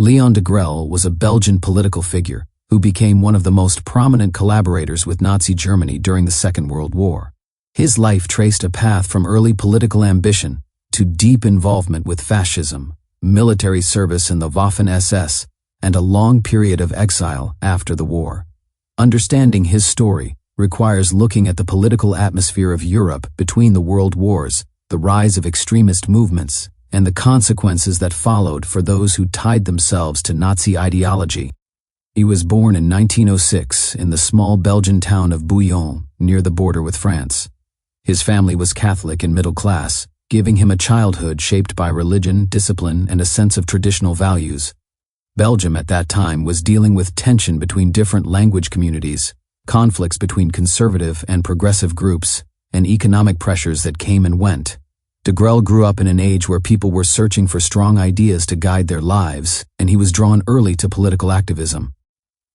Léon Degrelle was a Belgian political figure who became one of the most prominent collaborators with Nazi Germany during the Second World War. His life traced a path from early political ambition to deep involvement with fascism, military service in the Waffen-SS, and a long period of exile after the war. Understanding his story requires looking at the political atmosphere of Europe between the world wars, the rise of extremist movements, and the consequences that followed for those who tied themselves to Nazi ideology. He was born in 1906 in the small Belgian town of Bouillon, near the border with France. His family was Catholic and middle class, giving him a childhood shaped by religion, discipline, and a sense of traditional values. Belgium at that time was dealing with tension between different language communities, conflicts between conservative and progressive groups, and economic pressures that came and went. Degrelle grew up in an age where people were searching for strong ideas to guide their lives, and he was drawn early to political activism.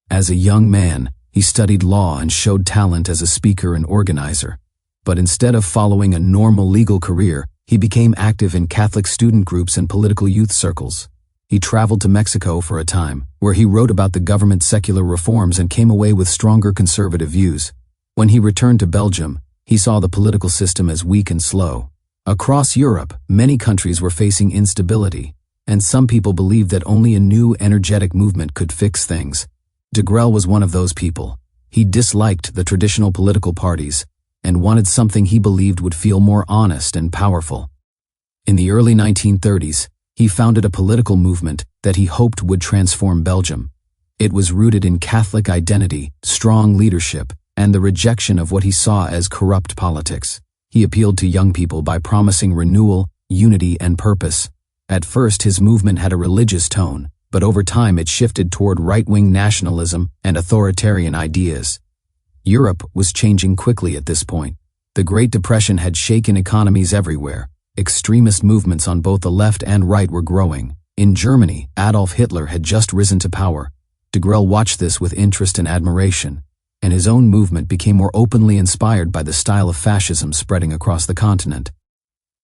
As a young man, he studied law and showed talent as a speaker and organizer. But instead of following a normal legal career, he became active in Catholic student groups and political youth circles. He traveled to Mexico for a time, where he wrote about the government's secular reforms and came away with stronger conservative views. When he returned to Belgium, he saw the political system as weak and slow. Across Europe, many countries were facing instability, and some people believed that only a new, energetic movement could fix things. Degrelle was one of those people. He disliked the traditional political parties and wanted something he believed would feel more honest and powerful. In the early 1930s, he founded a political movement that he hoped would transform Belgium. It was rooted in Catholic identity, strong leadership, and the rejection of what he saw as corrupt politics. He appealed to young people by promising renewal, unity, and purpose. At first, his movement had a religious tone, but over time it shifted toward right-wing nationalism and authoritarian ideas. Europe was changing quickly at this point. The Great Depression had shaken economies everywhere. Extremist movements on both the left and right were growing. In Germany, Adolf Hitler had just risen to power. Degrelle watched this with interest and admiration, and his own movement became more openly inspired by the style of fascism spreading across the continent.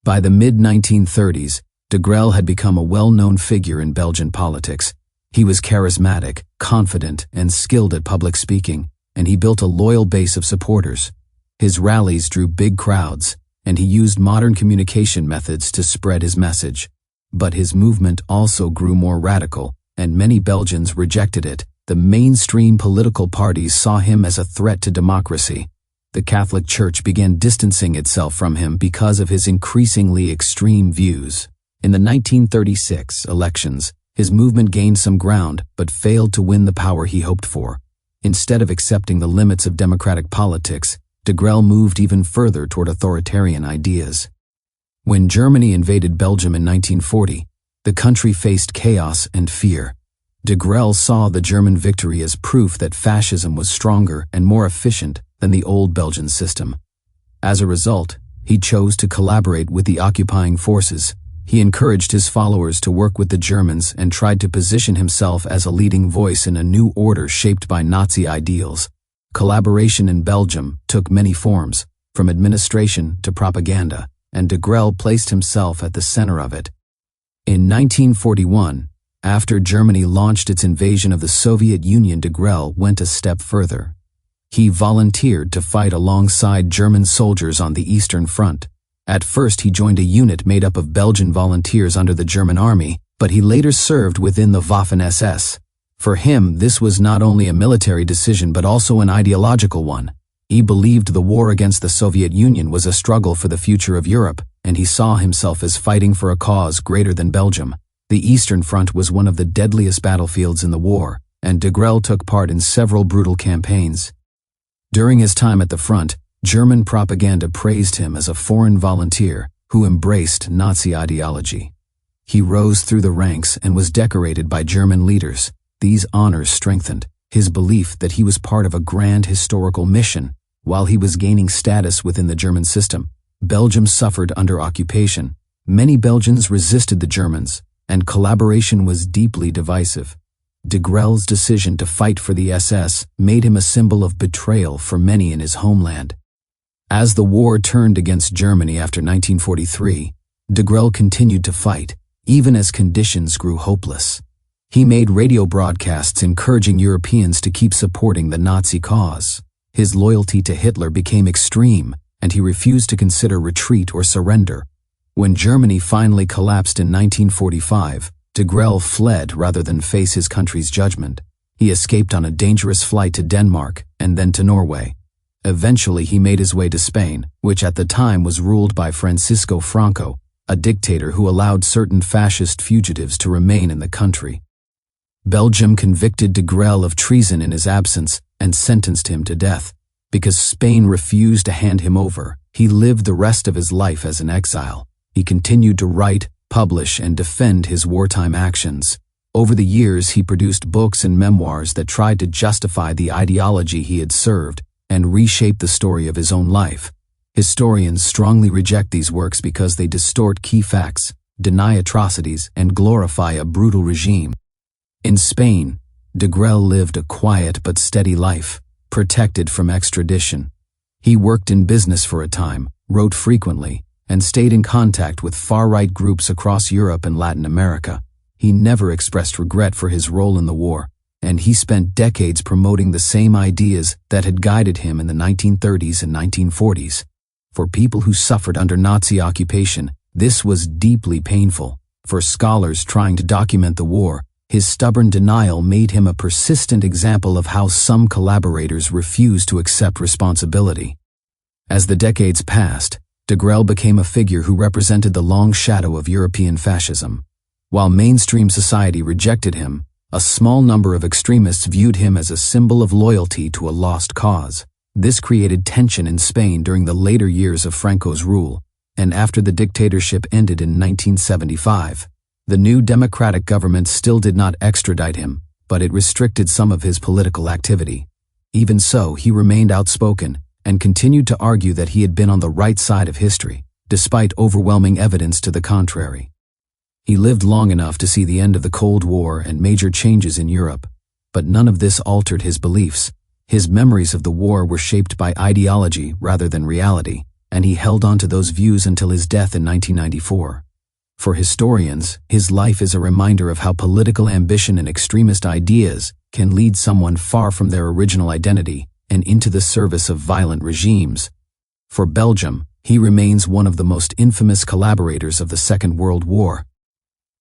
By the mid-1930s, Degrelle had become a well-known figure in Belgian politics. He was charismatic, confident, and skilled at public speaking, and he built a loyal base of supporters. His rallies drew big crowds, and he used modern communication methods to spread his message. But his movement also grew more radical, and many Belgians rejected it. The mainstream political parties saw him as a threat to democracy. The Catholic Church began distancing itself from him because of his increasingly extreme views. In the 1936 elections, his movement gained some ground but failed to win the power he hoped for. Instead of accepting the limits of democratic politics, Degrelle moved even further toward authoritarian ideas. When Germany invaded Belgium in 1940, the country faced chaos and fear. Degrelle saw the German victory as proof that fascism was stronger and more efficient than the old Belgian system. As a result, he chose to collaborate with the occupying forces. He encouraged his followers to work with the Germans and tried to position himself as a leading voice in a new order shaped by Nazi ideals. Collaboration in Belgium took many forms, from administration to propaganda, and Degrelle placed himself at the center of it. In 1941, after Germany launched its invasion of the Soviet Union, Degrelle went a step further. He volunteered to fight alongside German soldiers on the Eastern Front. At first, he joined a unit made up of Belgian volunteers under the German army, but he later served within the Waffen-SS. For him, this was not only a military decision but also an ideological one. He believed the war against the Soviet Union was a struggle for the future of Europe, and he saw himself as fighting for a cause greater than Belgium. The Eastern Front was one of the deadliest battlefields in the war, and Degrelle took part in several brutal campaigns. During his time at the front, German propaganda praised him as a foreign volunteer who embraced Nazi ideology. He rose through the ranks and was decorated by German leaders. These honors strengthened his belief that he was part of a grand historical mission. While he was gaining status within the German system, Belgium suffered under occupation. Many Belgians resisted the Germans, and collaboration was deeply divisive. Degrelle's decision to fight for the SS made him a symbol of betrayal for many in his homeland. As the war turned against Germany after 1943, Degrelle continued to fight, even as conditions grew hopeless. He made radio broadcasts encouraging Europeans to keep supporting the Nazi cause. His loyalty to Hitler became extreme, and he refused to consider retreat or surrender. When Germany finally collapsed in 1945, Degrelle fled rather than face his country's judgment. He escaped on a dangerous flight to Denmark and then to Norway. Eventually, he made his way to Spain, which at the time was ruled by Francisco Franco, a dictator who allowed certain fascist fugitives to remain in the country. Belgium convicted Degrelle of treason in his absence and sentenced him to death. Because Spain refused to hand him over, he lived the rest of his life as an exile. He continued to write, publish, and defend his wartime actions. Over the years, he produced books and memoirs that tried to justify the ideology he had served and reshape the story of his own life. Historians strongly reject these works because they distort key facts, deny atrocities, and glorify a brutal regime. In Spain, Degrelle lived a quiet but steady life, protected from extradition. He worked in business for a time, wrote frequently, and stayed in contact with far-right groups across Europe and Latin America. He never expressed regret for his role in the war, and he spent decades promoting the same ideas that had guided him in the 1930s and 1940s. For people who suffered under Nazi occupation, this was deeply painful. For scholars trying to document the war, his stubborn denial made him a persistent example of how some collaborators refuse to accept responsibility. As the decades passed, Degrelle became a figure who represented the long shadow of European fascism. While mainstream society rejected him, a small number of extremists viewed him as a symbol of loyalty to a lost cause. This created tension in Spain during the later years of Franco's rule, and after the dictatorship ended in 1975. The new democratic government still did not extradite him, but it restricted some of his political activity. Even so, he remained outspoken and continued to argue that he had been on the right side of history, despite overwhelming evidence to the contrary. He lived long enough to see the end of the Cold War and major changes in Europe, but none of this altered his beliefs. His memories of the war were shaped by ideology rather than reality, and he held on to those views until his death in 1994. For historians, his life is a reminder of how political ambition and extremist ideas can lead someone far from their original identity and into the service of violent regimes. For Belgium, he remains one of the most infamous collaborators of the Second World War.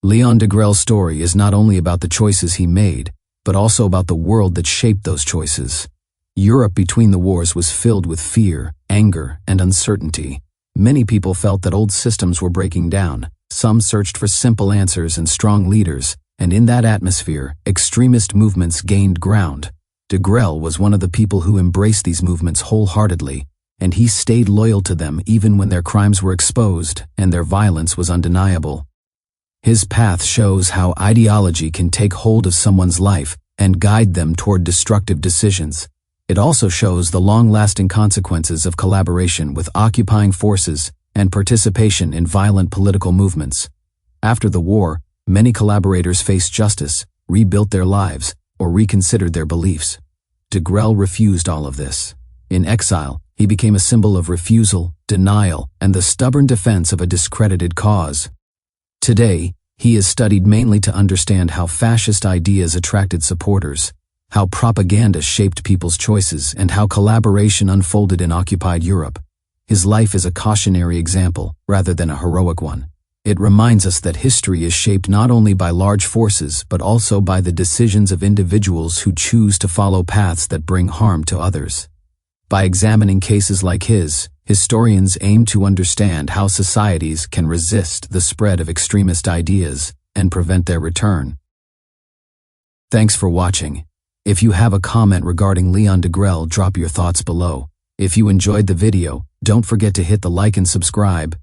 Léon Degrelle's story is not only about the choices he made, but also about the world that shaped those choices. Europe between the wars was filled with fear, anger, and uncertainty. Many people felt that old systems were breaking down. Some searched for simple answers and strong leaders, and in that atmosphere, extremist movements gained ground. Degrelle was one of the people who embraced these movements wholeheartedly, and he stayed loyal to them even when their crimes were exposed and their violence was undeniable. His path shows how ideology can take hold of someone's life and guide them toward destructive decisions. It also shows the long-lasting consequences of collaboration with occupying forces and participation in violent political movements. After the war, many collaborators faced justice, rebuilt their lives, or reconsidered their beliefs. Degrelle refused all of this. In exile, he became a symbol of refusal, denial, and the stubborn defense of a discredited cause. Today, he is studied mainly to understand how fascist ideas attracted supporters, how propaganda shaped people's choices, and how collaboration unfolded in occupied Europe. His life is a cautionary example, rather than a heroic one. It reminds us that history is shaped not only by large forces, but also by the decisions of individuals who choose to follow paths that bring harm to others. By examining cases like his, historians aim to understand how societies can resist the spread of extremist ideas and prevent their return. Thanks for watching. If you have a comment regarding Léon Degrelle, drop your thoughts below. If you enjoyed the video, don't forget to hit the like and subscribe,